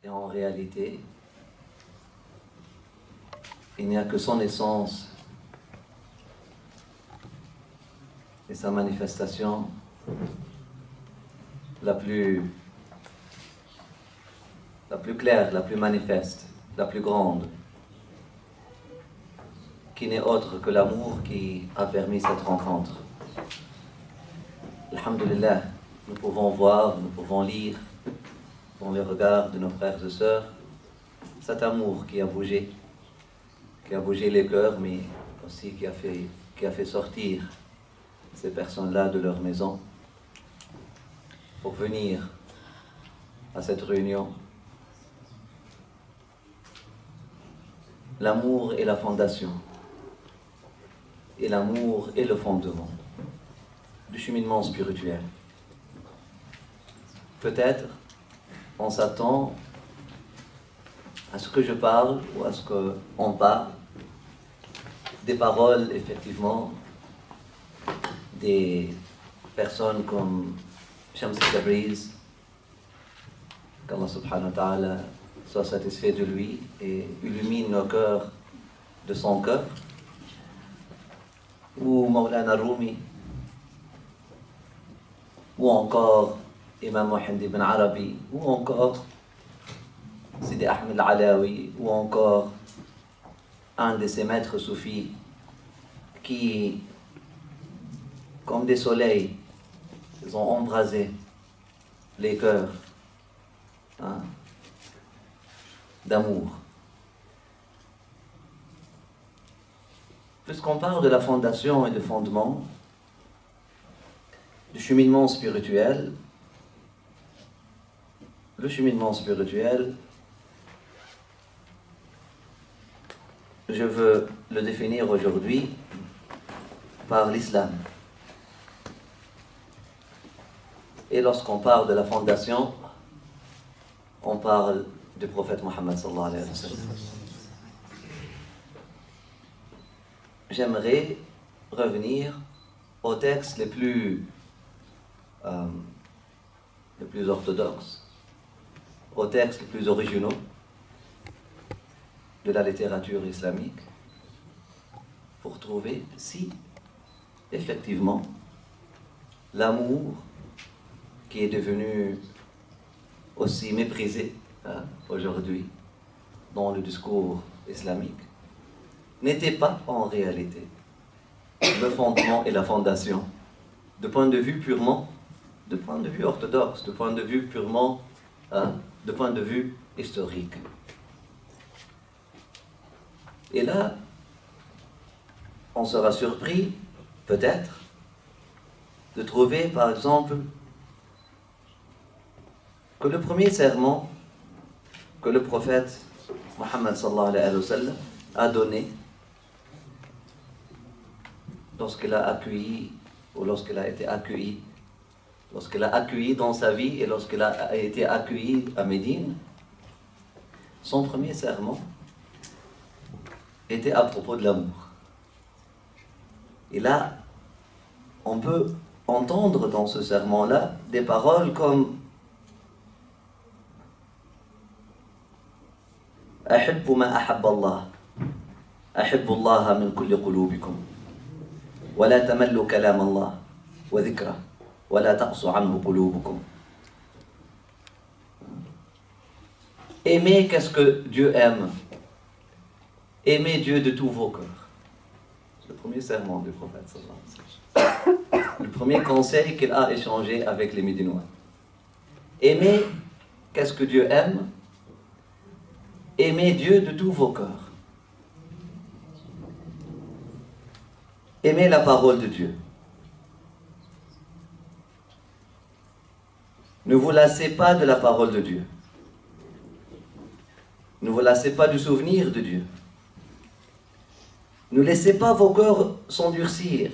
Et en réalité, il n'y a que son essence et sa manifestation la plus claire, la plus manifeste, la plus grande, qui n'est autre que l'amour qui a permis cette rencontre. Alhamdulillah, nous pouvons voir, nous pouvons lire dans les regards de nos frères et sœurs cet amour qui a bougé les cœurs, mais aussi qui a fait sortir ces personnes-là de leur maison pour venir à cette réunion. L'amour est la fondation, et l'amour est le fondement du cheminement spirituel. Peut-être on s'attend à ce que je parle ou à ce qu'on parle des paroles, effectivement, des personnes comme Shams Tabriz, qu'Allah subhanahu wa ta'ala soit satisfait de lui et illumine nos cœurs de son cœur, ou Mawlana Rumi, ou encore Imam Muhammad ibn Arabi, ou encore Sidi Ahmed al-Alawi, ou encore un de ses maîtres soufis qui, comme des soleils, ils ont embrasé les cœurs d'amour. Puisqu'on parle de la fondation et de fondement du cheminement spirituel, le cheminement spirituel, je veux le définir aujourd'hui par l'islam. Et lorsqu'on parle de la fondation, on parle du prophète Mohammed sallallahu alayhi wa sallam. J'aimerais revenir aux textes les plus orthodoxes, aux textes les plus originaux de la littérature islamique, pour trouver si, effectivement, l'amour qui est devenu aussi méprisé aujourd'hui dans le discours islamique n'était pas en réalité le fondement et la fondation, de point de vue orthodoxe, de point de vue purement, de point de vue historique. Et là, on sera surpris, peut-être, de trouver, par exemple, que le premier serment que le prophète Mohammed sallallahu alayhi wa sallam a donné lorsqu'il a accueilli, ou lorsqu'il a été accueilli, lorsqu'il a accueilli dans sa vie et lorsqu'il a été accueilli à Médine, son premier serment était à propos de l'amour. Et là, on peut entendre dans ce serment-là des paroles comme أحب ما أحب الله أحب الله من كل قلوبكم ولا تملوا كلام الله وذكره ولا تقسوا عنه قلوبكم. Aimez qu'est-ce que Dieu aime. Aimez Dieu de tous vos cœurs. C'est le premier serment du prophète sallallahu alayhi wa sallam. Le premier conseil qu'il a échangé avec les Médinois. Aimez qu'est-ce que Dieu aime. Aimez Dieu de tous vos cœurs. Aimez la parole de Dieu. Ne vous lassez pas de la parole de Dieu. Ne vous lassez pas du souvenir de Dieu. Ne laissez pas vos cœurs s'endurcir.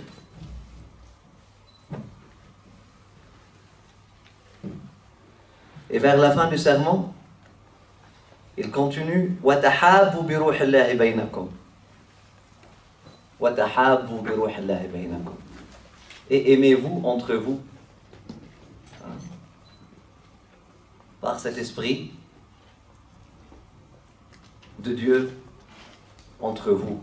Et vers la fin du sermon, il continue وَتَحَابُوا بِرُوحِ اللَّهِ بَيْنَكُمْ وَتَحَابُوا بِرُوحِ اللَّهِ بَيْنَكُمْ. Et aimez-vous entre vous par cet esprit de Dieu entre vous,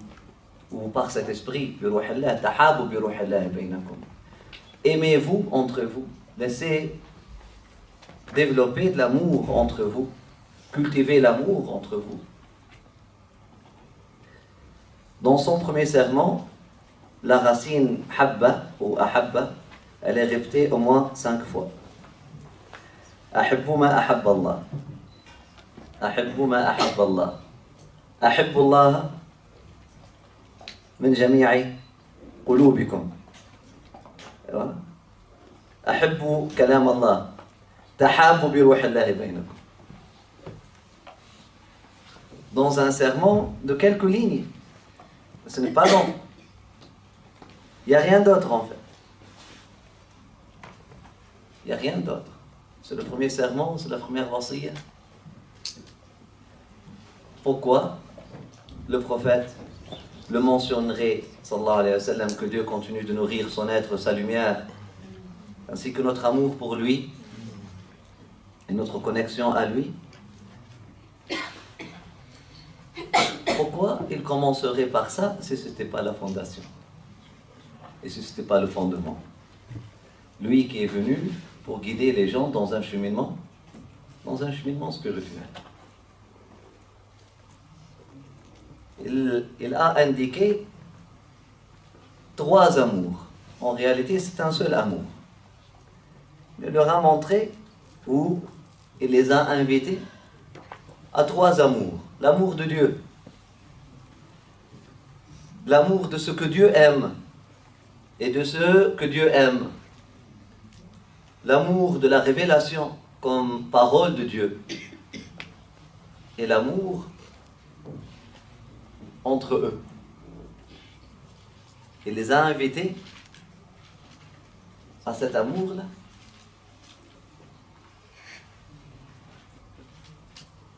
ou par cet esprit, بروح الله تحابوا بروح الله بينكم. Aimez-vous entre vous, laissez développer de l'amour entre vous, cultivez l'amour entre vous. Dans son premier serment, la racine habba ou ahabba, elle est répétée au moins 5 fois. أحبوا ما أحب الله أحبوا ما أحب الله أحبوا الله من جميع قلوبكم أحبوا كلام الله تحابوا بروح الله بينكم. Dans un sermon de quelques lignes, ce n'est pas long, il n'y a rien d'autre en fait, il n'y a rien d'autre. C'est le premier sermon, c'est la première wasiya. Pourquoi le prophète le mentionnerait, sallallahu alayhi wa sallam, que Dieu continue de nourrir son être, sa lumière, ainsi que notre amour pour lui et notre connexion à lui? Pourquoi il commencerait par ça si ce n'était pas la fondation et si ce n'était pas le fondement? Lui qui est venu pour guider les gens dans un cheminement spirituel. Il a indiqué 3 amours. En réalité, c'est un seul amour. Il leur a montré, ou il les a invités à 3 amours. L'amour de Dieu, l'amour de ce que Dieu aime et de ce que Dieu aime, l'amour de la révélation comme parole de Dieu et l'amour entre eux. Il les a invités à cet amour-là.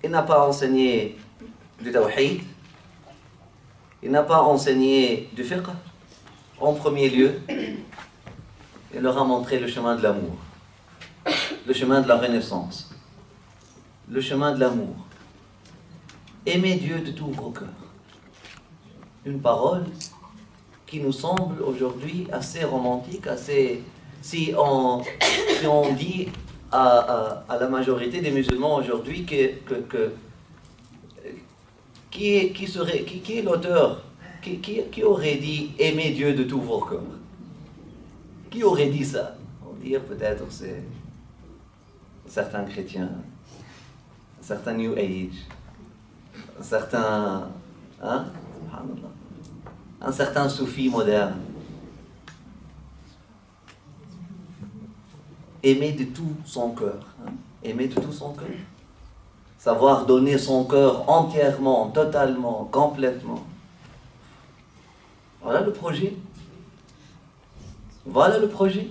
Il n'a pas enseigné du tawhid, il n'a pas enseigné du fiqh. En premier lieu, il leur a montré le chemin de l'amour, le chemin de la renaissance, le chemin de l'amour. Aimez Dieu de tous vos cœurs. Une parole qui nous semble aujourd'hui assez romantique, assez... Si on dit à la majorité des musulmans aujourd'hui qui est l'auteur, qui aurait dit aimer Dieu de tous vos cœurs? Qui aurait dit ça? On va dire peut-être c'est certains chrétiens, certains New Age, certains, un certain soufi moderne. Aimer de tout son cœur, aimer de tout son cœur, savoir donner son cœur entièrement, totalement, complètement. Voilà le projet. Voilà le projet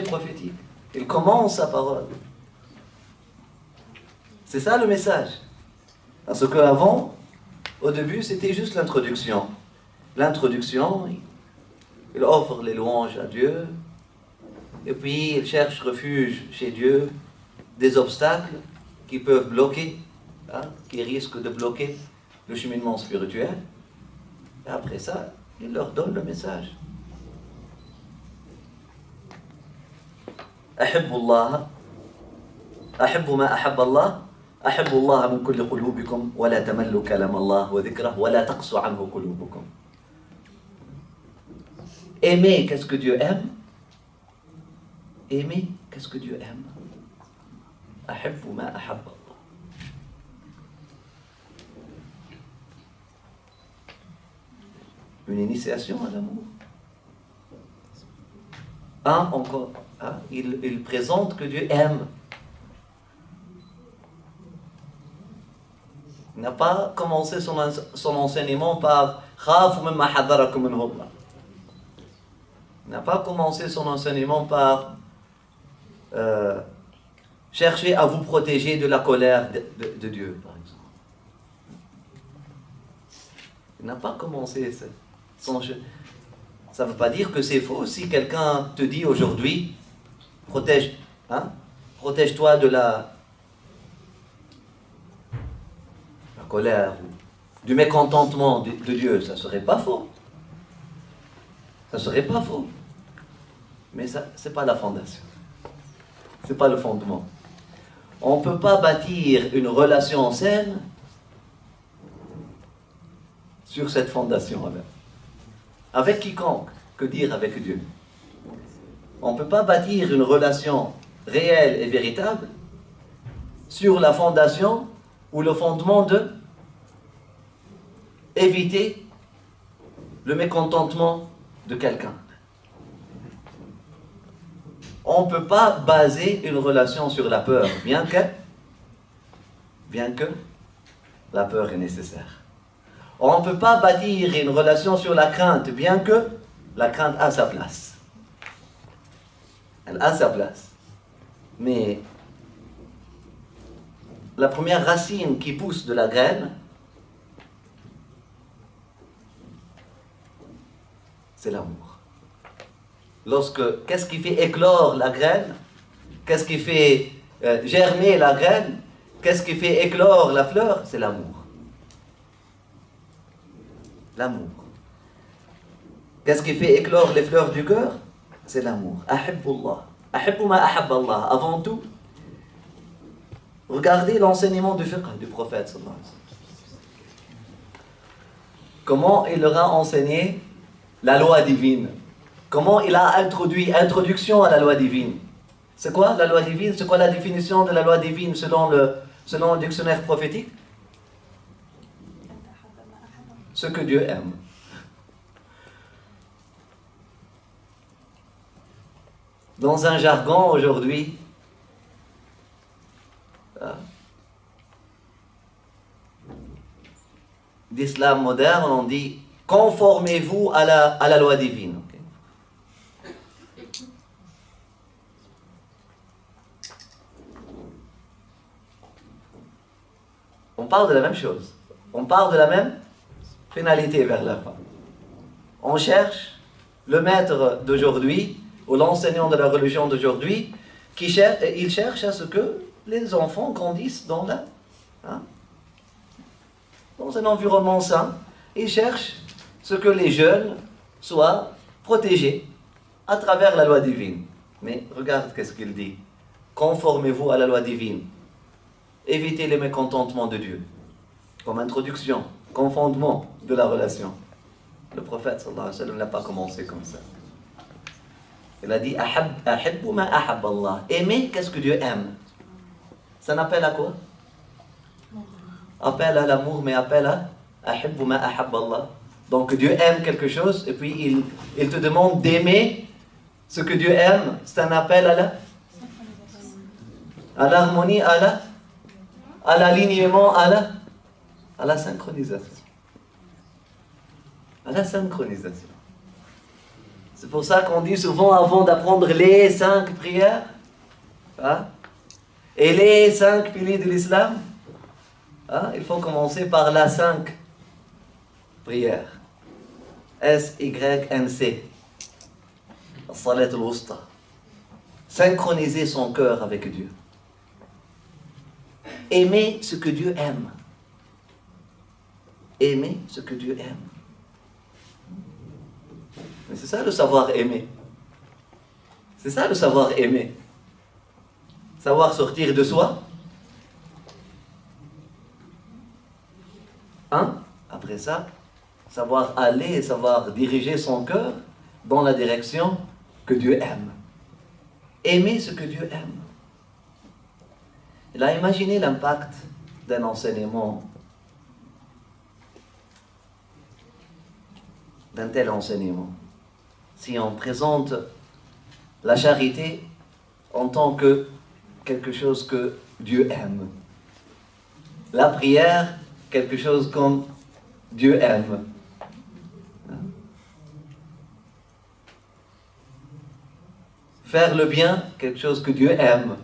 prophétique. Il commence sa parole. C'est ça le message. Parce qu'avant, au début, c'était juste l'introduction. L'introduction, il offre les louanges à Dieu, et puis il cherche refuge chez Dieu des obstacles qui peuvent bloquer, qui risquent de bloquer le cheminement spirituel. Et après ça, il leur donne le message. أحبوا الله أحبوا ما أحب الله أحبوا الله من كل قلوبكم ولا تملوا كلام الله وذكره ولا تقسوا عنه قلوبكم. Aimer, qu'est-ce que Dieu aime? Aimer, qu'est-ce que Dieu aime? أحبوا ما أحب الله. Une initiation à l'amour. Encore. Il présente que Dieu aime. Il n'a pas commencé son enseignement par il n'a pas commencé son enseignement par chercher à vous protéger de la colère de Dieu, par exemple. Il n'a pas commencé son... Ça ne veut pas dire que c'est faux si quelqu'un te dit aujourd'hui protège-toi de la colère, ou du mécontentement de Dieu, ça ne serait pas faux. Ça ne serait pas faux. Mais ce n'est pas la fondation. Ce n'est pas le fondement. On ne peut pas bâtir une relation saine sur cette fondation-là. Avec quiconque, que dire avec Dieu? On ne peut pas bâtir une relation réelle et véritable sur la fondation ou le fondement de éviter le mécontentement de quelqu'un. On ne peut pas baser une relation sur la peur, bien que la peur est nécessaire. On ne peut pas bâtir une relation sur la crainte, bien que la crainte a sa place. Elle a sa place. Mais la première racine qui pousse de la graine, c'est l'amour. Qu'est-ce qui fait éclore la graine? Qu'est-ce qui fait germer la graine? Qu'est-ce qui fait éclore la fleur? C'est l'amour. L'amour. Qu'est-ce qui fait éclore les fleurs du cœur? C'est l'amour. Ahibbullah. Ahibbu ma ahabba Allah. Avant tout, regardez l'enseignement du fiqh du prophète sallallahu alayhi wa sallam. Comment il leur a enseigné la loi divine. Comment il a introduction à la loi divine. C'est quoi la loi divine? C'est quoi la définition de la loi divine selon le dictionnaire prophétique? Ce que Dieu aime. Dans un jargon aujourd'hui, d'islam moderne, on dit conformez-vous à la loi divine. Okay? On parle de la même chose. On parle de la même finalité vers la fin. On cherche le maître d'aujourd'hui, ou l'enseignant de la religion d'aujourd'hui, il cherche à ce que les enfants grandissent dans un environnement sain. Il cherche ce que les jeunes soient protégés à travers la loi divine. Mais regarde qu'est-ce qu'il dit. Conformez-vous à la loi divine. Évitez les mécontentements de Dieu. Comme introduction, comme fondement de la relation. Le prophète sallallahu alayhi wa sallam n'a pas commencé comme ça. Il a dit Ahibbu ma ahabba Allah. Aimer, qu'est-ce que Dieu aime? Ça n'appelle à quoi? Appel à l'amour, mais appel à Ahibbu ma ahabba Allah. Donc Dieu aime quelque chose et puis il te demande d'aimer ce que Dieu aime. C'est un appel à l'harmonie, à l'alignement, à la synchronisation. À la synchronisation. C'est pour ça qu'on dit souvent avant d'apprendre les 5 prières et les 5 piliers de l'islam, il faut commencer par la 5 prières. SYNC. Salat al-Wusta. Synchroniser son cœur avec Dieu. Aimer ce que Dieu aime. Aimer ce que Dieu aime. Mais c'est ça le savoir aimer. C'est ça le savoir aimer. Savoir sortir de soi. Après ça, savoir aller, savoir diriger son cœur dans la direction que Dieu aime. Aimer ce que Dieu aime. Il a imaginé l'impact d'un enseignement, d'un tel enseignement. Si on présente la charité en tant que quelque chose que Dieu aime. La prière, quelque chose comme Dieu aime. Faire le bien, quelque chose que Dieu aime.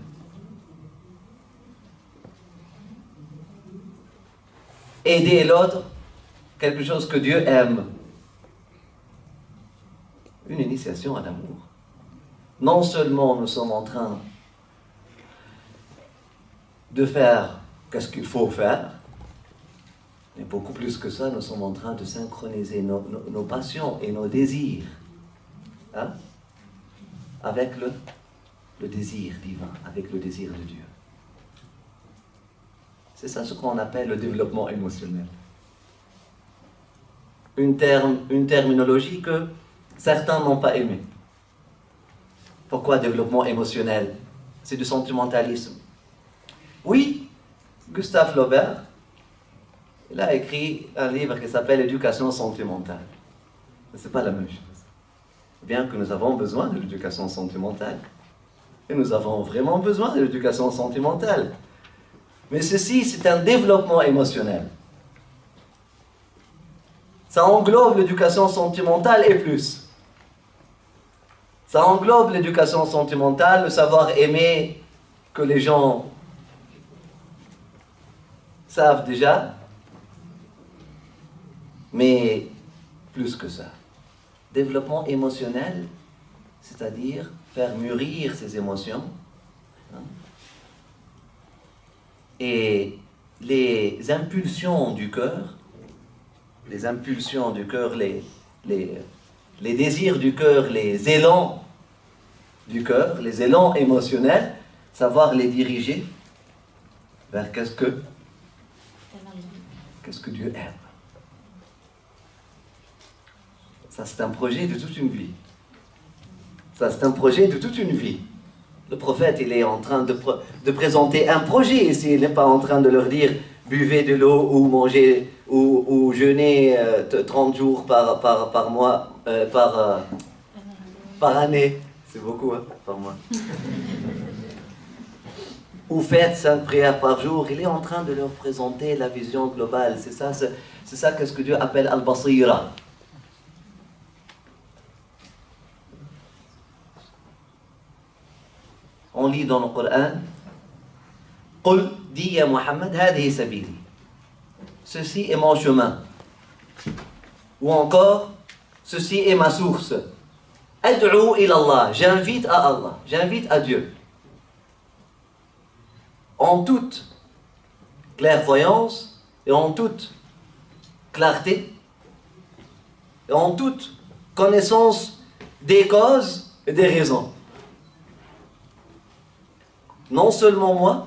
Aider l'autre, quelque chose que Dieu aime. Une initiation à l'amour. Non seulement nous sommes en train de faire qu'est-ce qu'il faut faire, Mais beaucoup plus que ça, nous sommes en train de synchroniser nos passions et nos désirs, hein, avec le désir divin, avec le désir de Dieu. C'est ça ce qu'on appelle le développement émotionnel. Une terminologie que certains n'ont pas aimée. Pourquoi développement émotionnel? C'est du sentimentalisme. Oui, Gustave Flaubert, il a écrit un livre qui s'appelle Éducation sentimentale. Mais ce n'est pas la même chose. Bien que nous avons besoin de l'éducation sentimentale. Et nous avons vraiment besoin de l'éducation sentimentale. Mais ceci, c'est un développement émotionnel. Ça englobe l'éducation sentimentale et plus. Ça englobe l'éducation sentimentale, le savoir aimer que les gens savent déjà, mais plus que ça. Développement émotionnel, c'est-à-dire faire mûrir ses émotions, hein, et les impulsions du cœur, les désirs du cœur, les élans du cœur, les élans émotionnels, savoir les diriger vers qu'est-ce que Dieu aime. Ça, c'est un projet de toute une vie. Ça, c'est un projet de toute une vie. Le prophète, il est en train de présenter un projet ici. Il n'est pas en train de leur dire buvez de l'eau ou mangez ou jeûnez 30 jours par mois, par année. C'est beaucoup, hein, par mois. Ou faites 5 prières par jour. Il est en train de leur présenter la vision globale. C'est ça qu'est-ce que Dieu appelle al-basira. On lit dans le Coran, Qul, dis ya Muhammad, hadihi sabili. Ceci est mon chemin. Ou encore, ceci est ma source. Ad'u ila Allah, j'invite à Allah, j'invite à Dieu. En toute clairvoyance et en toute clarté et en toute connaissance des causes et des raisons. Non seulement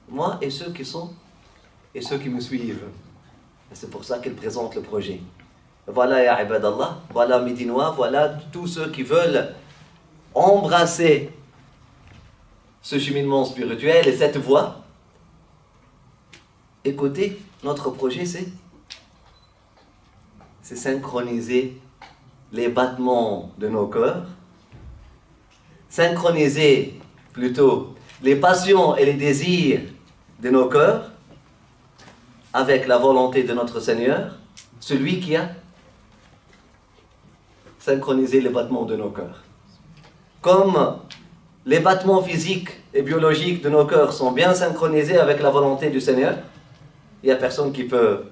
moi et ceux qui me suivent. Et c'est pour ça qu'il présente le projet. Voilà ya ibadallah, voilà Médinois, voilà tous ceux qui veulent embrasser ce cheminement spirituel et cette voie. Écoutez, notre projet c'est synchroniser les battements de nos cœurs, synchroniser plutôt les passions et les désirs de nos cœurs avec la volonté de notre Seigneur, celui qui a synchronisé les battements de nos cœurs. Comme les battements physiques et biologiques de nos cœurs sont bien synchronisés avec la volonté du Seigneur, il n'y a personne qui peut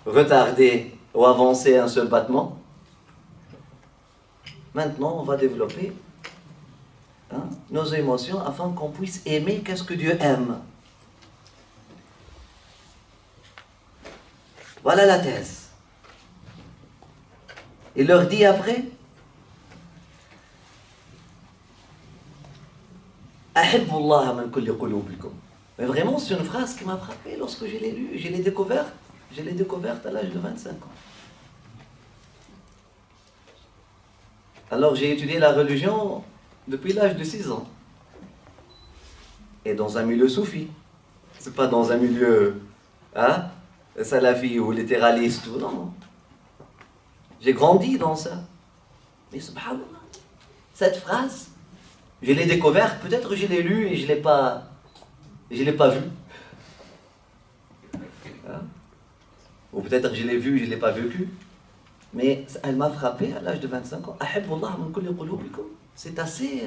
retarder ou avancer un seul battement. Maintenant, on va développer nos émotions afin qu'on puisse aimer qu'est-ce que Dieu aime. Voilà la thèse. Il leur dit après, Ahibbullah min kulli qulubikum. Mais vraiment, c'est une phrase qui m'a frappé lorsque je l'ai lue. Je l'ai découverte à l'âge de 25 ans. Alors j'ai étudié la religion depuis l'âge de 6 ans. Et dans un milieu soufi. C'est pas dans un milieu salafi ou littéraliste. Non. J'ai grandi dans ça. Mais subhanallah, cette phrase, je l'ai découverte, peut-être je l'ai lue et je l'ai pas vue. Ou peut-être je l'ai vue et je ne l'ai pas vécue. Mais elle m'a frappé à l'âge de 25 ans. Ahibbullah min kulli qulubikum. C'est assez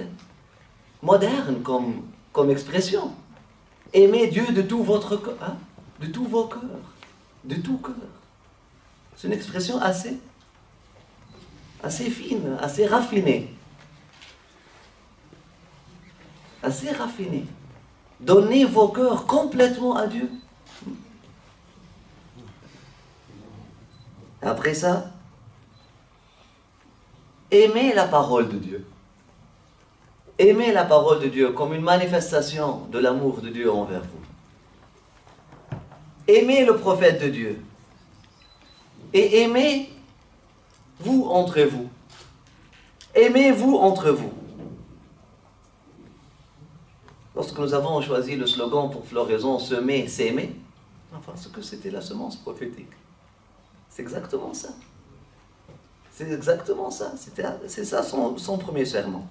moderne comme expression. Aimez Dieu de tout votre cœur, de tous vos cœurs, de tout cœur. C'est une expression assez fine, assez raffinée. Assez raffinée. Donnez vos cœurs complètement à Dieu. Après ça, aimez la parole de Dieu. Aimez la parole de Dieu comme une manifestation de l'amour de Dieu envers vous. Aimez le prophète de Dieu. Et aimez-vous entre vous. Aimez-vous entre vous. Lorsque nous avons choisi le slogan pour Floraison, semer, s'aimer, parce que c'était la semence prophétique. C'est exactement ça. C'est exactement ça. C'est ça son premier serment.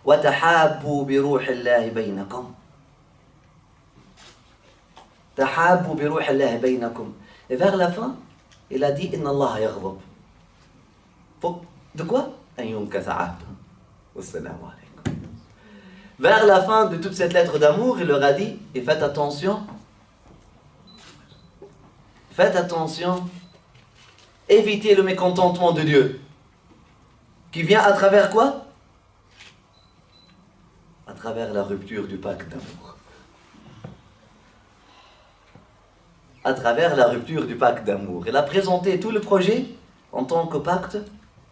وَتَحَابُّوا بِرُوحِ اللَّهِ بَيْنَكُمْ. تَحَابُّوا بِرُوحِ اللَّهِ بَيْنَكُمْ. Et vers la fin, il a dit إِنَّ اللَّهَ يَغْضَبُ. De quoi? أَن يُنكَثَ عَهْدٌ. وَالسَّلَامُ عَلَيْكُمْ. Vers la fin de toute cette lettre d'amour, il leur a dit, et faites attention, évitez le mécontentement de Dieu, qui vient à travers quoi? À travers la rupture du pacte d'amour. À travers la rupture du pacte d'amour. Il a présenté tout le projet en tant que pacte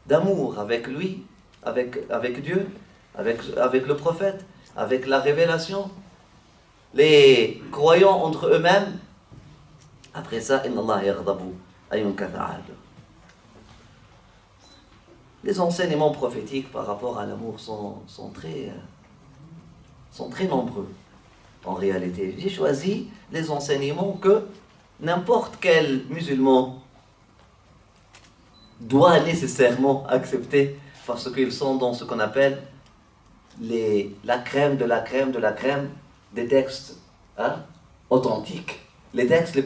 d'amour avec lui, avec Dieu, avec le prophète, avec la révélation, les croyants entre eux-mêmes. Après ça, Inna Allah yaghdabu ayunkath ahad. Les enseignements prophétiques par rapport à l'amour sont très nombreux en réalité. J'ai choisi les enseignements que n'importe quel musulman doit nécessairement accepter parce qu'ils sont dans ce qu'on appelle la crème de la crème de la crème des textes authentiques. Les textes les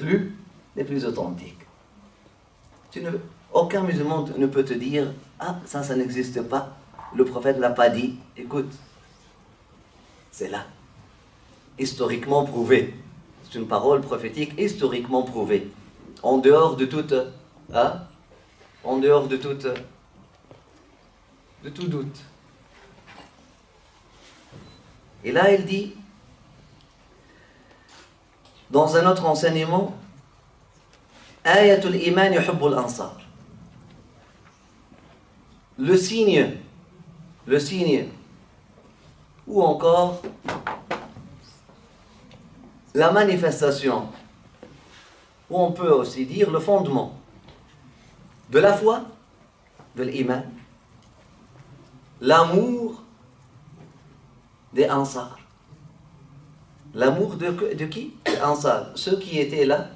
plus authentiques. Aucun musulman ne peut te dire « Ah, ça n'existe pas, le prophète ne l'a pas dit. » Écoute, c'est là, historiquement prouvé. C'est une parole prophétique historiquement prouvée. En dehors de tout doute. Et là, il dit, dans un autre enseignement, Ayatul Iman yuhibbul ansar. Le signe, ou encore la manifestation, ou on peut aussi dire le fondement de la foi, de l'iman, l'amour des ansar. L'amour de qui? Des ansar. Ceux qui étaient là,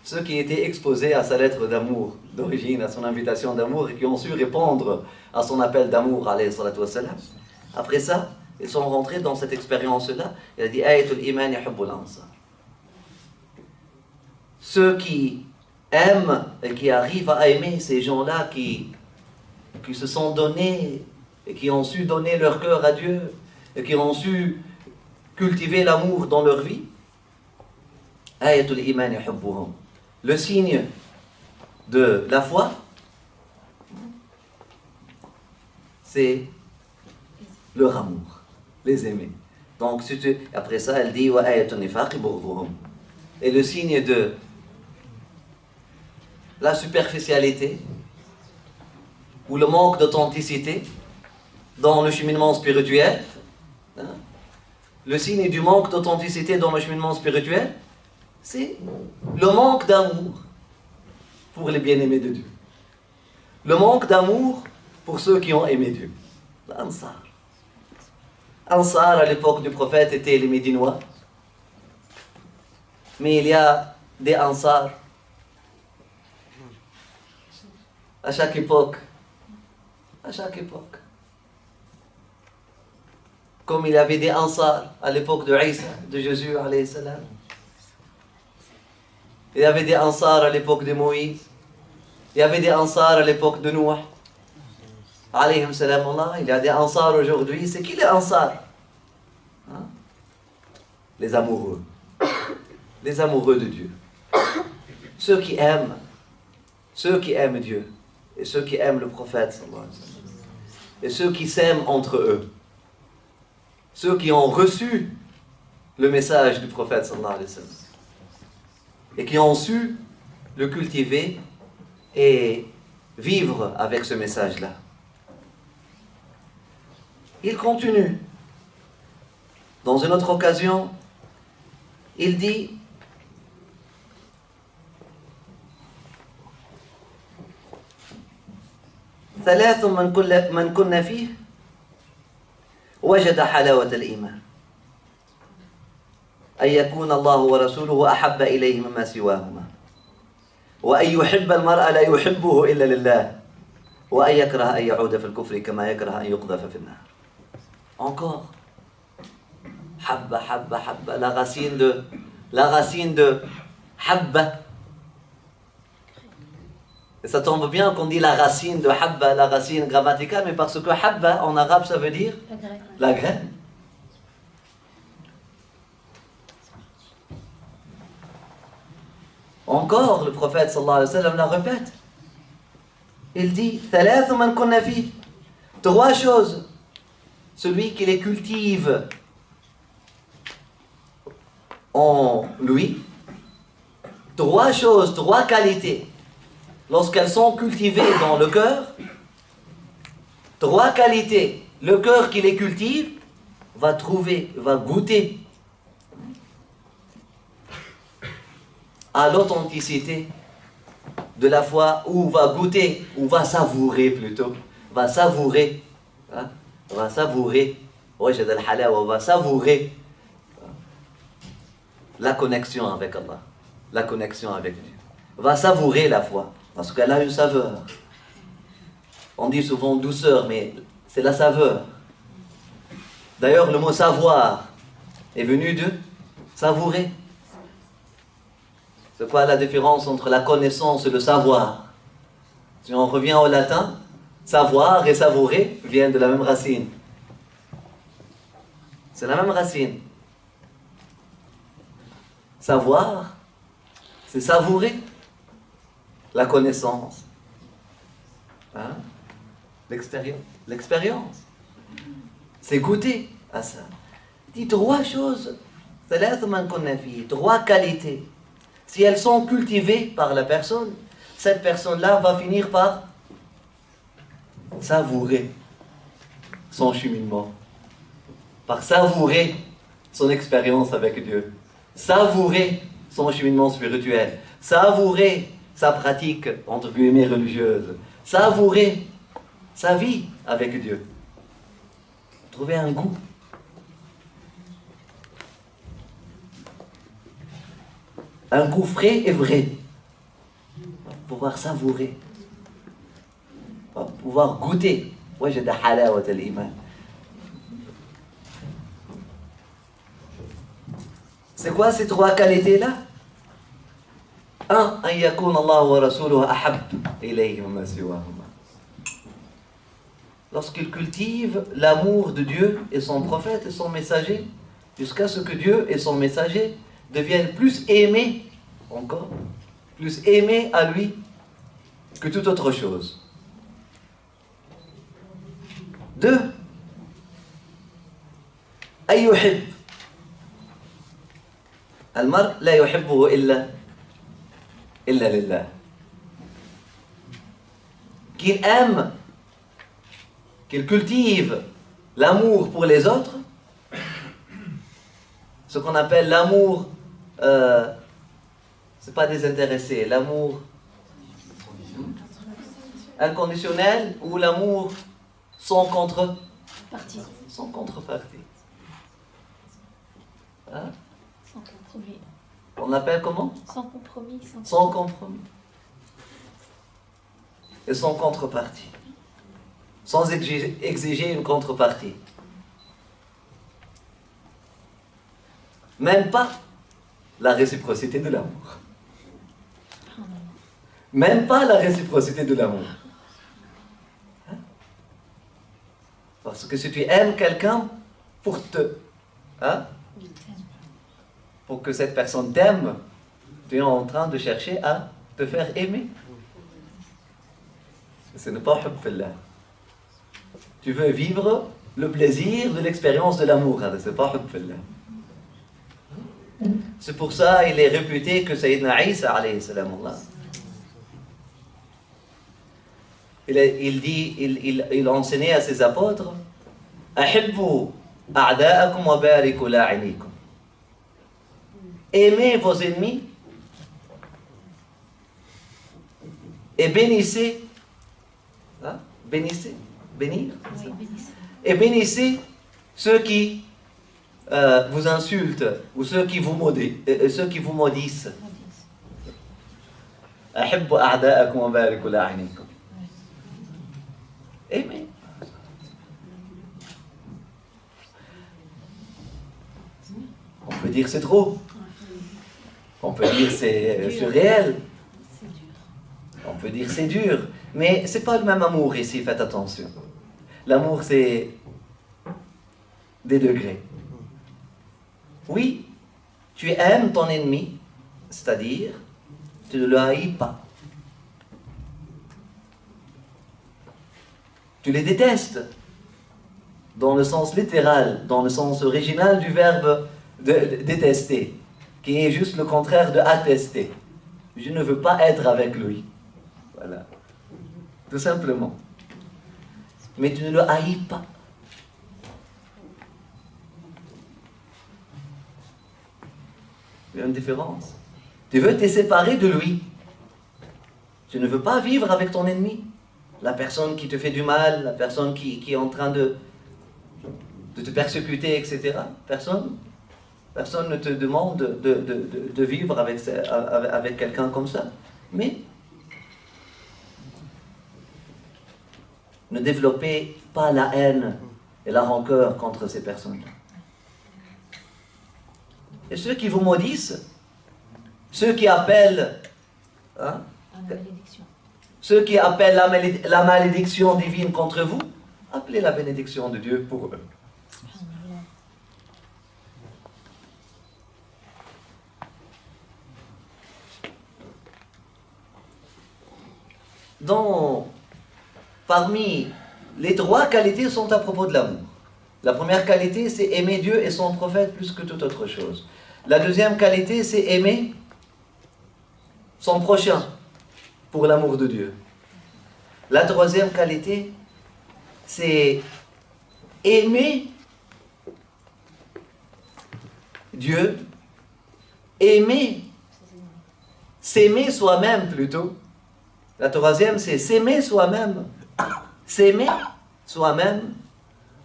ceux qui étaient exposés à sa lettre d'amour d'origine, à son invitation d'amour, et qui ont su répondre à son appel d'amour, alayhi salatu wassalam. Après ça, ils sont rentrés dans cette expérience-là. Il a dit Ayatul Iman yuhibbul ansar. Ceux qui aiment et qui arrivent à aimer ces gens-là qui se sont donnés et qui ont su donner leur cœur à Dieu et qui ont su cultiver l'amour dans leur vie. Ayatul Iman yuhibbuhum. Le signe de la foi, c'est leur amour, les aimer. Donc, après ça, elle dit et le signe de la superficialité ou le manque d'authenticité dans le cheminement spirituel, le signe du manque d'authenticité dans le cheminement spirituel, c'est le manque d'amour pour les bien-aimés de Dieu. Le manque d'amour pour ceux qui ont aimé Dieu. L'Ansar. Ansar, à l'époque du prophète, étaient les Médinois. Mais il y a des Ansar à chaque époque. À chaque époque. Comme il y avait des Ansar à l'époque de Isa, de Jésus, alayhi salam. Il y avait des Ansar à l'époque de Moïse. Il y avait des Ansar à l'époque de Noah. Alayhim salam Allah. Il y a des Ansar aujourd'hui. C'est qui les Ansar? Les amoureux. Les amoureux de Dieu. Ceux qui aiment Dieu. Et ceux qui aiment le prophète. Et ceux qui s'aiment entre eux. Ceux qui ont reçu le message du prophète sallallahu alayhi wa sallam. Et qui ont su le cultiver et vivre avec ce message-là. Il continue. Dans une autre occasion, il dit ثلاث من كن فيه وجد حلاوة الإيمان أن يكون الله ورسوله أحب إليه مما سواهما وأن يحب المرء لا يحبه إلا لله وأن يكره أن يعود في الكفر كما يكره أن يقذف في النار. Encore. Habba, habba, habba, la racine de habba. Et ça tombe bien qu'on dit la racine de habba, la racine grammaticale, mais parce que habba en arabe ça veut dire la graine. Encore, le prophète sallallahu alayhi wa sallam la répète. Il dit ثلاث من كن فيه. Trois choses. Celui qui les cultive en lui. Trois choses, trois qualités. Lorsqu'elles sont cultivées dans le cœur, trois qualités. Le cœur qui les cultive va trouver, va goûter à l'authenticité de la foi, ou va goûter, ou va savourer plutôt, va savourer, hein, va savourer, wajad al-halawa, va savourer la connexion avec Allah, la connexion avec Dieu, va savourer la foi, parce qu'elle a une saveur. On dit souvent douceur, mais c'est la saveur. D'ailleurs, le mot savoir est venu de savourer. C'est quoi la différence entre la connaissance et le savoir? Si on revient au latin, savoir et savourer viennent de la même racine. C'est la même racine. Savoir, c'est savourer la connaissance. Hein? L'expérience. C'est goûter à ça. Il dit trois choses. Trois qualités. Si elles sont cultivées par la personne, cette personne-là va finir par savourer son cheminement, par savourer son expérience avec Dieu, savourer son cheminement spirituel, savourer sa pratique, entre guillemets, religieuse, savourer sa vie avec Dieu. Trouver un goût. Un goût frais et vrai. Pouvoir savourer. Pouvoir goûter. وجد حلاوة الإيمان. C'est quoi ces trois qualités-là? Un, أن يكون الله ورسوله أحب إليه مما سواهما. Lorsqu'il cultive l'amour de Dieu et son prophète et son messager, jusqu'à ce que Dieu et son messager deviennent plus aimés, encore, plus aimés à lui que toute autre chose. Deux, أن يحب المرء لا يحبه إلا لله. Qu'il aime, qu'il cultive l'amour pour les autres, ce qu'on appelle l'amour, c'est pas désintéressé, l'amour inconditionnel ou l'amour sans contrepartie. Sans contrepartie. Hein? Sans compromis. On l'appelle comment? Sans compromis. Sans compromis. Et sans contrepartie. Sans exiger une contrepartie. Même pas la réciprocité de l'amour. Même pas la réciprocité de l'amour. Hein? Parce que si tu aimes quelqu'un pour que cette personne t'aime, tu es en train de chercher à te faire aimer. Ce n'est pas hubb fillah. Tu veux vivre le plaisir de l'expérience de l'amour. C'est pas hubb fillah. C'est pour ça il est réputé que Sayyidina Isa alayhi salam, il enseignait à ses apôtres, أحبوا أعداءكم وباركوا لاعنيكم. Aimez vos ennemis et bénissez, hein? Bénissez, bénir, Oui, bénissez. et bénissez ceux qui vous insultent ou ceux qui vous maudissent. أحبوا أعداءكم وباركوا لاعنيكم. Aimez. On peut dire c'est trop. On peut dire c'est surréel. C'est dur. On peut dire c'est dur. Mais c'est pas le même amour ici, faites attention. L'amour, c'est des degrés. Oui, tu aimes ton ennemi, c'est-à-dire tu ne le haïs pas. Tu les détestes, dans le sens littéral, dans le sens original du verbe de détester, qui est juste le contraire de attester. Je ne veux pas être avec lui. Voilà. Tout simplement. Mais tu ne le haïs pas. Il y a une différence. Tu veux te séparer de lui. Tu ne veux pas vivre avec ton ennemi. La personne qui te fait du mal, la personne qui est en train de te persécuter, etc. Personne ne te demande de vivre avec quelqu'un comme ça. Mais ne développez pas la haine et la rancœur contre ces personnes. Et ceux qui vous maudissent, ceux qui appellent, hein, La malédiction. ceux qui appellent la malédiction divine contre vous, appelez la bénédiction de Dieu pour eux. Subhanallah. Parmi les trois qualités sont à propos de l'amour. La première qualité, c'est aimer Dieu et son prophète plus que toute autre chose. La deuxième qualité, c'est aimer son prochain pour l'amour de Dieu. La troisième qualité, c'est aimer Dieu, s'aimer soi-même plutôt. La troisième, c'est s'aimer soi-même. S'aimer soi-même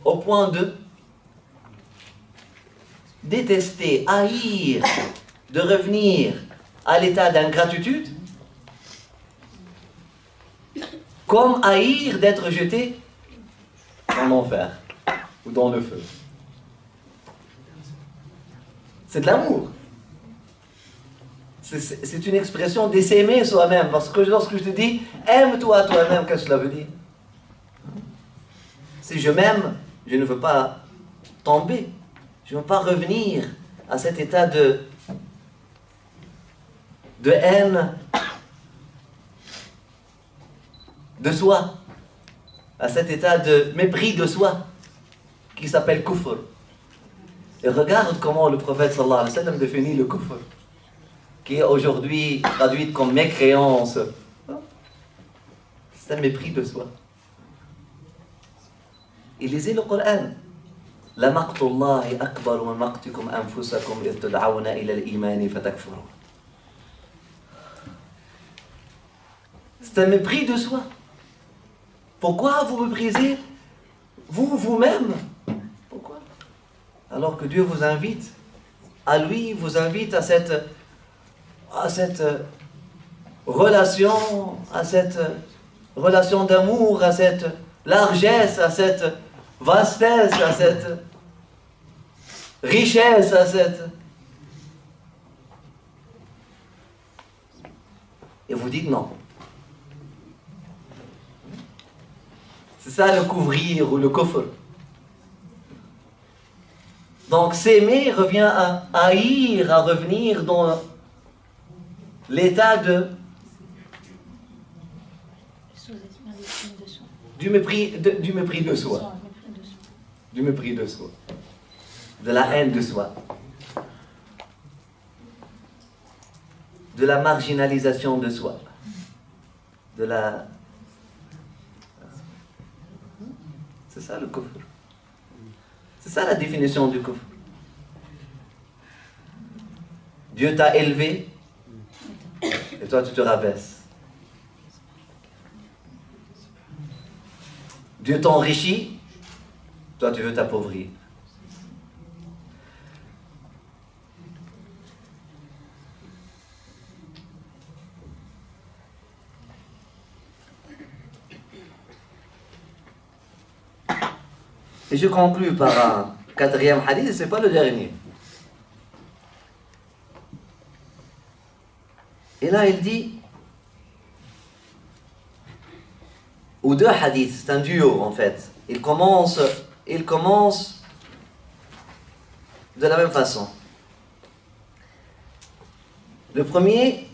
au point de détester, haïr, de revenir à l'état d'ingratitude, comme haïr d'être jeté en enfer ou dans le feu. C'est de l'amour. C'est une expression de s'aimer soi-même. Parce que lorsque je te dis aime-toi toi-même, qu'est-ce que cela veut dire? Si je m'aime, je ne veux pas tomber. Je ne veux pas revenir à cet état de haine de soi, à cet état de mépris de soi qui s'appelle kufr. Et regarde comment le prophète sallallahu alayhi wa sallam définit le kufr, qui est aujourd'hui traduite comme mécréance. C'est un mépris de soi. Et lisez le Coran. لَمَقْتُ اللَّهِ أَكْبَرُ مِنْ مَقْتِكُمْ أَنفُسَكُمْ إِذْ تُدْعَوْنَ إِلَى الْإِيمَانِ فَتَكْفُرُونَ. C'est un mépris de soi. Pourquoi vous méprisez vous-même? Pourquoi? Alors que Dieu vous invite à lui, vous invite à cette relation, d'amour, à cette largesse, à cette vastesse, à cette richesse, Et vous dites non. C'est ça le couvrir ou le kufr. Donc s'aimer revient à haïr, à revenir dans l'état du mépris de soi. Du mépris de soi. De la haine de soi. De la marginalisation de soi. De la ça le kufr. C'est ça la définition du kufr. Dieu t'a élevé et toi tu te rabaisses. Dieu t'enrichit, toi tu veux t'appauvrir. Et je conclus par un quatrième hadith, et ce n'est pas le dernier. Et là, il dit, ou deux hadiths, c'est un duo en fait. Il commence de la même façon. Le premier,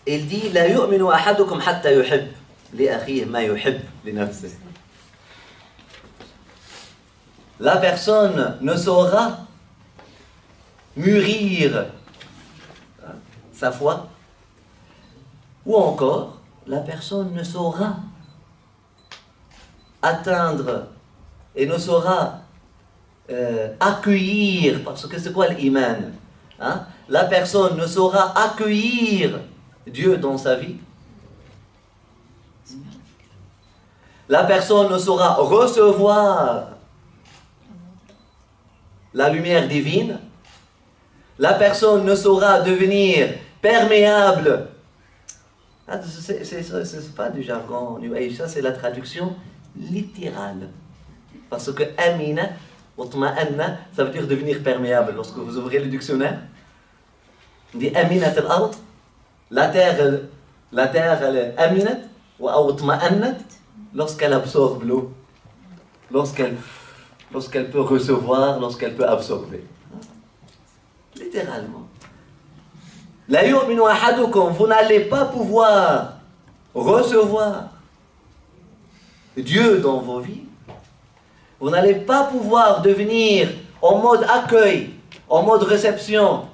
il dit, لا يؤمن أحدكم حتى يحب لأخيه ما يحب لنفسه. La personne ne saura mûrir sa foi, ou encore la personne ne saura atteindre et ne saura accueillir, parce que c'est quoi l'iman, hein? La personne ne saura accueillir Dieu dans sa vie. La personne ne saura recevoir la lumière divine. La personne ne saura devenir perméable. C'est pas du jargon New Age, ça c'est la traduction littérale. Parce que amina, utma'anna, ça veut dire devenir perméable. Lorsque vous ouvrez le dictionnaire, on dit aminat al-ard, la terre elle est aminat, ou utma'annat, lorsqu'elle absorbe l'eau, lorsqu'elle peut recevoir, lorsqu'elle peut absorber. Littéralement. La yu'minu ahadukum, vous n'allez pas pouvoir recevoir Dieu dans vos vies. Vous n'allez pas pouvoir devenir en mode accueil, en mode réception.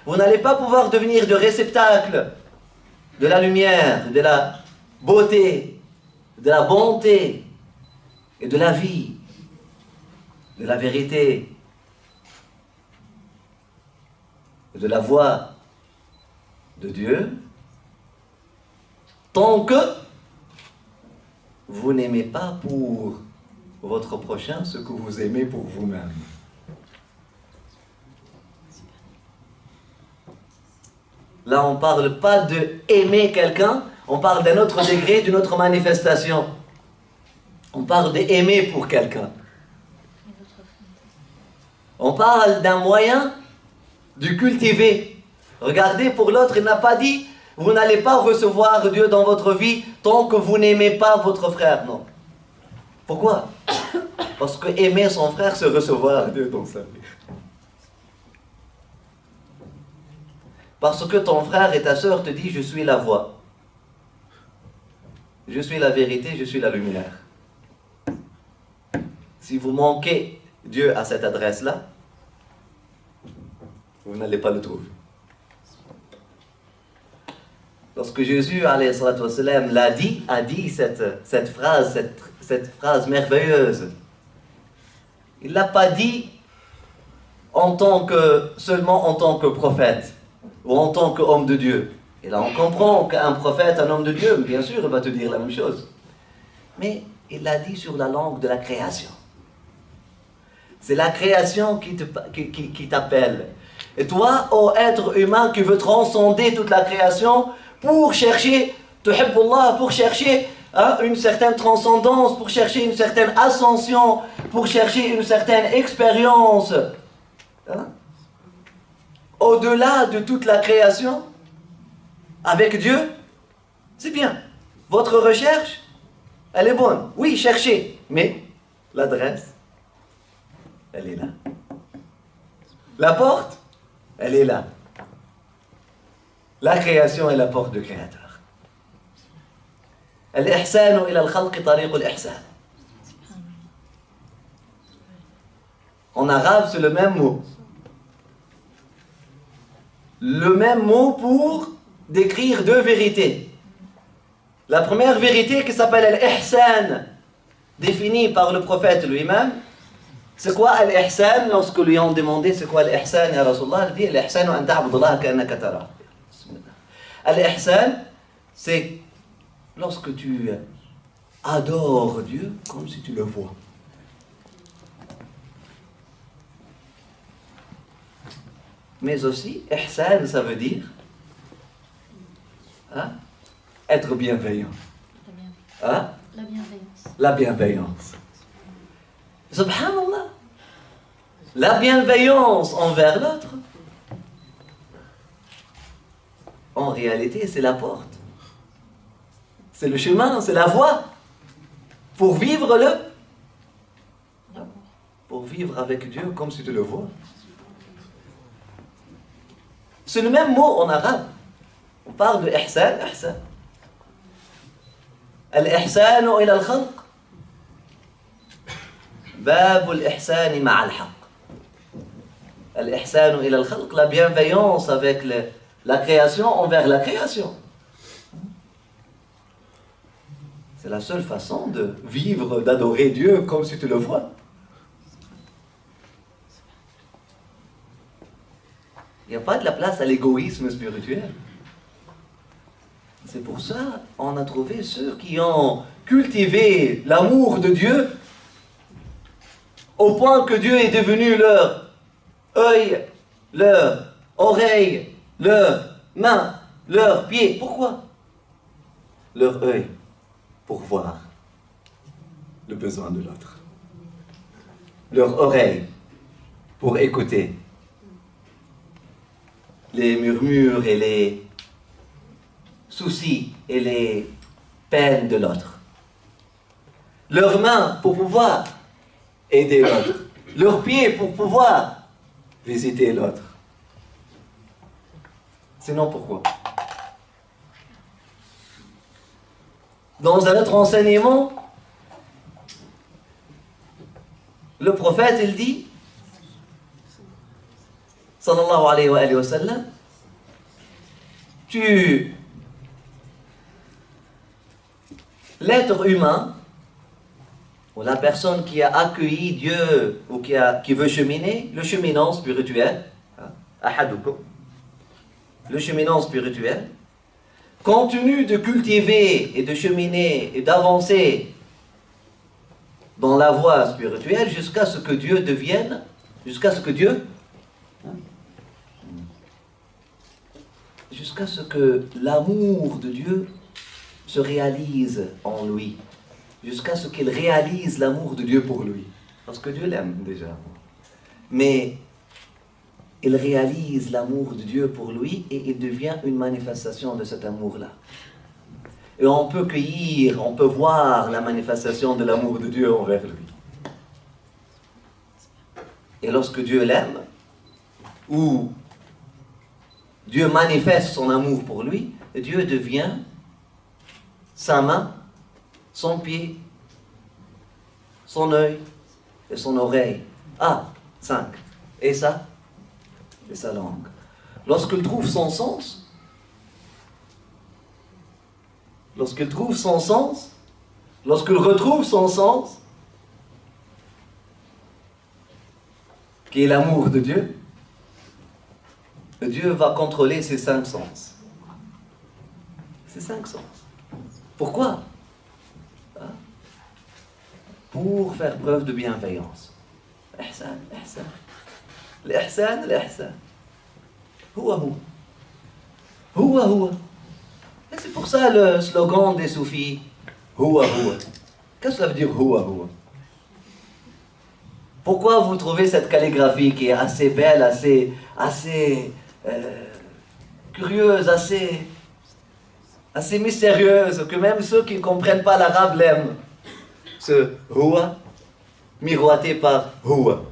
Vous n'allez pas pouvoir devenir de réceptacle de la lumière, de la beauté, de la bonté et de la vie, de la vérité, de la voix de Dieu, tant que vous n'aimez pas pour votre prochain ce que vous aimez pour vous-même. Là, on ne parle pas de aimer quelqu'un, on parle d'un autre degré, d'une autre manifestation. On parle d'aimer pour quelqu'un. On parle d'un moyen de cultiver. Regardez, pour l'autre, il n'a pas dit « Vous n'allez pas recevoir Dieu dans votre vie tant que vous n'aimez pas votre frère. » Non. Pourquoi? Parce que aimer son frère, c'est recevoir Dieu dans sa vie. Parce que ton frère et ta sœur te disent « Je suis la voie. Je suis la vérité, je suis la lumière. » Si vous manquez Dieu à cette adresse-là, vous n'allez pas le trouver. Lorsque Jésus, alayhi salatu wassalam, a dit cette phrase merveilleuse, il ne l'a pas dit seulement en tant que prophète ou en tant qu'homme de Dieu. Et là, on comprend qu'un prophète, un homme de Dieu, bien sûr, il va te dire la même chose. Mais il l'a dit sur la langue de la création. C'est la création qui t'appelle. Et toi, ô être humain qui veut transcender toute la création pour chercher, tuhibbullah, pour chercher une certaine transcendance, pour chercher une certaine ascension, pour chercher une certaine expérience, au-delà de toute la création, avec Dieu, c'est bien. Votre recherche, elle est bonne. Oui, cherchez, mais l'adresse, elle est là. La porte, elle est là. La création est la porte du Créateur. Al-ihsanu ila al-khalqi tariq al-ihsan. En arabe, c'est le même mot. Le même mot pour décrire deux vérités. La première vérité qui s'appelle al-ihsan, défini par le prophète lui-même. C'est quoi al-ihsan? Lorsque lui ont demandé c'est quoi al-ihsan, ya Rasulallah, il dit al-ihsan an ta'budallaha ka'annaka tara. Al-ihsan, c'est lorsque tu adores Dieu comme si tu le vois. Mais aussi, ihsan, ça veut dire être bienveillant. La bienveillance. La bienveillance. Subhanallah. La bienveillance envers l'autre, en réalité, c'est la porte. C'est le chemin, c'est la voie pour vivre pour vivre avec Dieu comme si tu le vois. C'est le même mot en arabe. On parle de ihsan, ihsan. Al-ihsanu ila al-khalq. باب الإحسان مع الحق. الإحسان إلى الخلق, la bienveillance avec la création envers la création. C'est la seule façon de vivre, d'adorer Dieu comme si tu le vois. Il n'y a pas de la place à l'égoïsme spirituel. C'est pour ça qu'on a trouvé ceux qui ont cultivé l'amour de Dieu au point que Dieu est devenu leur œil, leur oreille, leur main, leur pied. Pourquoi? Leur œil, pour voir le besoin de l'autre. Leur oreille, pour écouter les murmures et les soucis et les peines de l'autre. Leurs mains, pour pouvoir aider l'autre. Leurs pieds pour pouvoir visiter l'autre. Sinon, pourquoi? Dans un autre enseignement, le prophète, il dit, sallallahu alayhi wa sallam, l'être humain, ou la personne qui a accueilli Dieu ou qui veut cheminer, le cheminant spirituel, ahadukum, le cheminant spirituel, continue de cultiver et de cheminer et d'avancer dans la voie spirituelle jusqu'à ce que Dieu devienne, jusqu'à ce que l'amour de Dieu se réalise en lui. Jusqu'à ce qu'il réalise l'amour de Dieu pour lui. Parce que Dieu l'aime déjà. Mais il réalise l'amour de Dieu pour lui et il devient une manifestation de cet amour-là. Et on peut cueillir, on peut voir la manifestation de l'amour de Dieu envers lui. Et lorsque Dieu l'aime, ou Dieu manifeste son amour pour lui, Dieu devient sa main, son pied, son œil et son oreille. 5. Et ça? Et sa langue. Lorsqu'il trouve son sens, lorsqu'il retrouve son sens, qui est l'amour de Dieu, Dieu va contrôler ses 5 sens. Ses 5 sens. Pourquoi? Pour faire preuve de bienveillance. L'ihsan, l'ihsan. L'ihsan, l'ihsan. Huwa. Et c'est pour ça le slogan des soufis. Huwa. Qu'est-ce que ça veut dire huwa? Pourquoi vous trouvez cette calligraphie qui est assez belle, assez curieuse, assez mystérieuse, que même ceux qui ne comprennent pas l'arabe l'aiment? Ce huwa, miroité par huwa.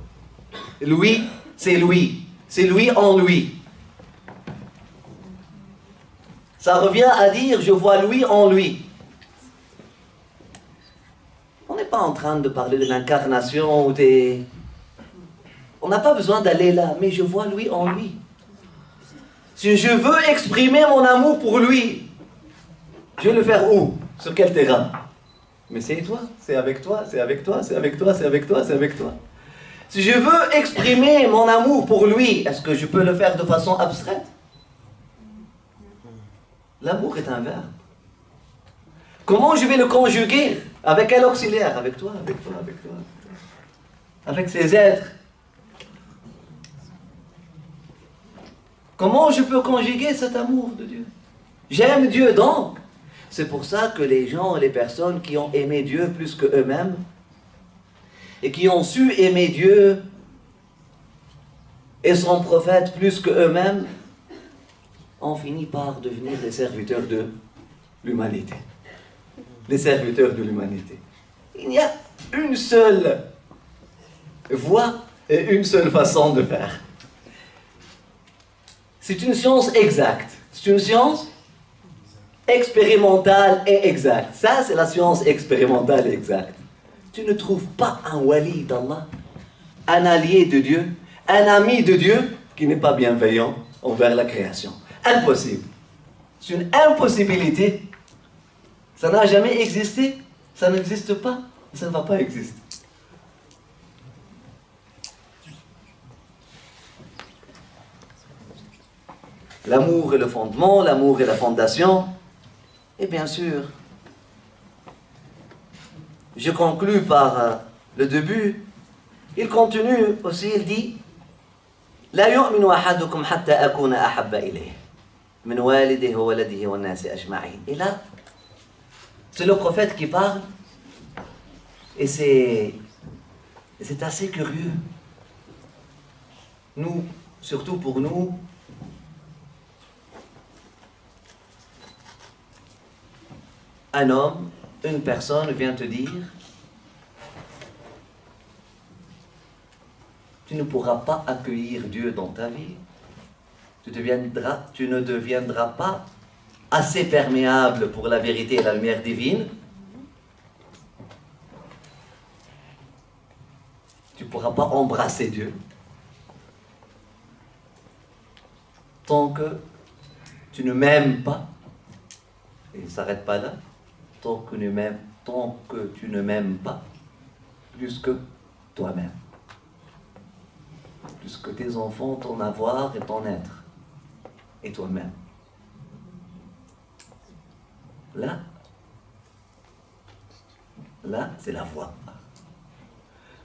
Lui, c'est lui. C'est lui en lui. Ça revient à dire, je vois lui en lui. On n'est pas en train de parler de l'incarnation ou des... On n'a pas besoin d'aller là, mais je vois lui en lui. Si je veux exprimer mon amour pour lui, je vais le faire où? Sur quel terrain? Mais c'est toi, c'est avec toi, c'est avec toi, c'est avec toi, c'est avec toi, c'est avec toi. Si je veux exprimer mon amour pour lui, est-ce que je peux le faire de façon abstraite? L'amour est un verbe. Comment je vais le conjuguer? Avec quel auxiliaire? Avec toi, avec toi, avec toi. Avec ces êtres. Comment je peux conjuguer cet amour de Dieu? J'aime Dieu donc. C'est pour ça que les gens, les personnes qui ont aimé Dieu plus que eux-mêmes et qui ont su aimer Dieu et son prophète plus que eux-mêmes ont fini par devenir les serviteurs de l'humanité. Les serviteurs de l'humanité. Il y a une seule voie et une seule façon de faire. C'est une science exacte. C'est une science expérimentale et exacte. Ça, c'est la science expérimentale et exacte. Tu ne trouves pas un wali d'Allah, un allié de Dieu, un ami de Dieu qui n'est pas bienveillant envers la création. Impossible. C'est une impossibilité. Ça n'a jamais existé. Ça n'existe pas. Ça ne va pas exister. L'amour est le fondement, l'amour est la fondation. Et bien sûr, je conclus par le début. Il continue aussi, il dit لا يؤمن أحدكم حتى أكون أحب إليه من والده وولده والناس أجمعين. Et là, c'est le prophète qui parle. Et c'est assez curieux. Nous, surtout pour nous, un homme, une personne vient te dire tu ne pourras pas accueillir Dieu dans ta vie. Tu ne deviendras pas assez perméable pour la vérité et la lumière divine. Tu ne pourras pas embrasser Dieu tant que tu ne m'aimes pas. Et il ne s'arrête pas là. Tant que tu ne m'aimes pas plus que toi-même. Plus que tes enfants, ton avoir et ton être. Et toi-même. Là, c'est la voie.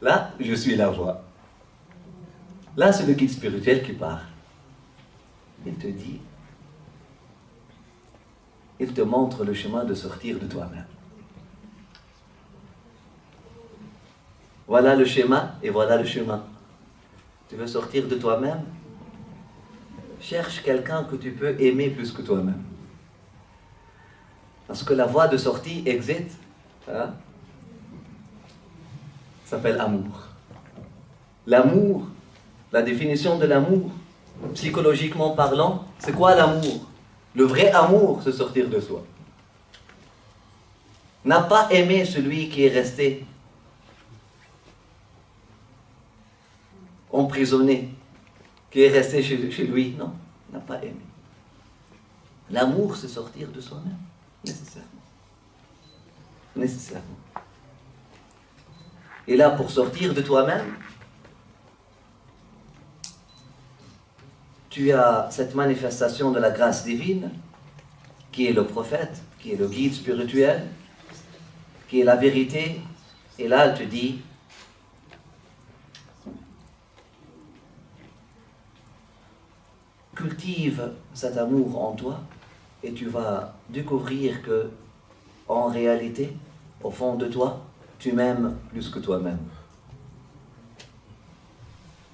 Là, je suis la voie. Là, c'est le guide spirituel qui parle. Il te dit, il te montre le chemin de sortir de toi-même. Voilà le schéma et voilà le chemin. Tu veux sortir de toi-même? Cherche quelqu'un que tu peux aimer plus que toi-même. Parce que la voie de sortie, exit, s'appelle amour. L'amour, la définition de l'amour, psychologiquement parlant, c'est quoi l'amour? Le vrai amour, c'est sortir de soi. N'a pas aimé celui qui est resté emprisonné, qui est resté chez lui. Non, n'a pas aimé. L'amour, c'est sortir de soi-même, nécessairement. Nécessairement. Et là, pour sortir de toi-même, tu as cette manifestation de la grâce divine, qui est le prophète, qui est le guide spirituel, qui est la vérité. Et là, elle te dit, cultive cet amour en toi et tu vas découvrir que, en réalité, au fond de toi, tu m'aimes plus que toi-même.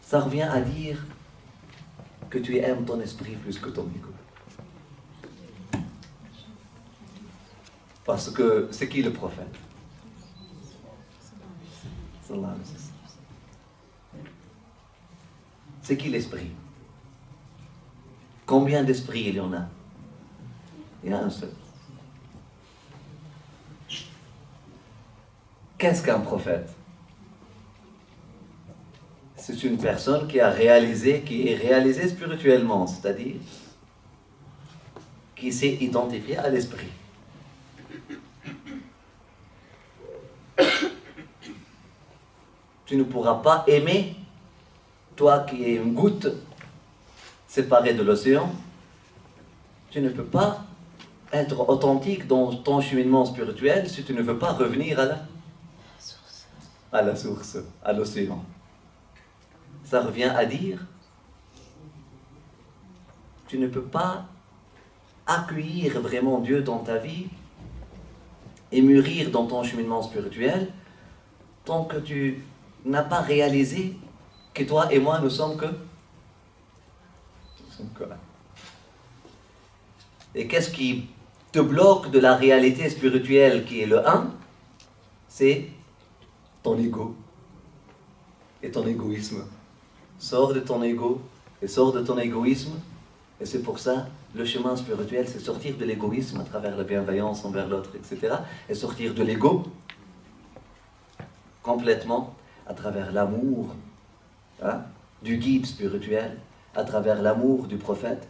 Ça revient à dire que tu aimes ton esprit plus que ton ego. Parce que c'est qui le prophète? C'est qui l'esprit? Combien d'esprits il y en a? Il y en a un seul. Qu'est-ce qu'un prophète? C'est une personne qui est réalisée spirituellement, c'est-à-dire qui s'est identifiée à l'esprit. Tu ne pourras pas aimer, toi qui es une goutte séparée de l'océan. Tu ne peux pas être authentique dans ton cheminement spirituel si tu ne veux pas revenir à la source, à l'océan. Ça revient à dire, tu ne peux pas accueillir vraiment Dieu dans ta vie et mûrir dans ton cheminement spirituel tant que tu n'as pas réalisé que toi et moi nous sommes que un. Et qu'est-ce qui te bloque de la réalité spirituelle qui est le un? C'est ton ego et ton égoïsme. Sors de ton ego et sors de ton égoïsme. Et c'est pour ça, le chemin spirituel, c'est sortir de l'égoïsme à travers la bienveillance envers l'autre, etc. Et sortir de l'ego complètement à travers l'amour du guide spirituel, à travers l'amour du prophète,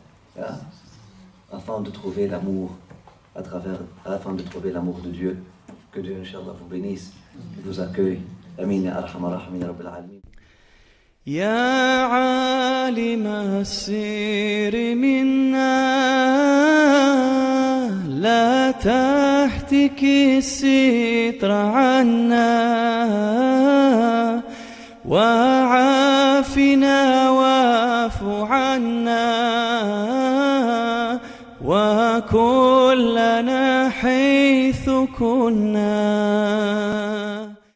afin de trouver l'amour, afin de trouver l'amour de Dieu. Que Dieu, Inch'Allah, vous bénisse, vous accueille. Amin ya arhamar rahimin ya rabbil alamin. يا عالم السر منا لا تحتكي الستر عنا وعافنا واعف عنا وكلنا حيث كنا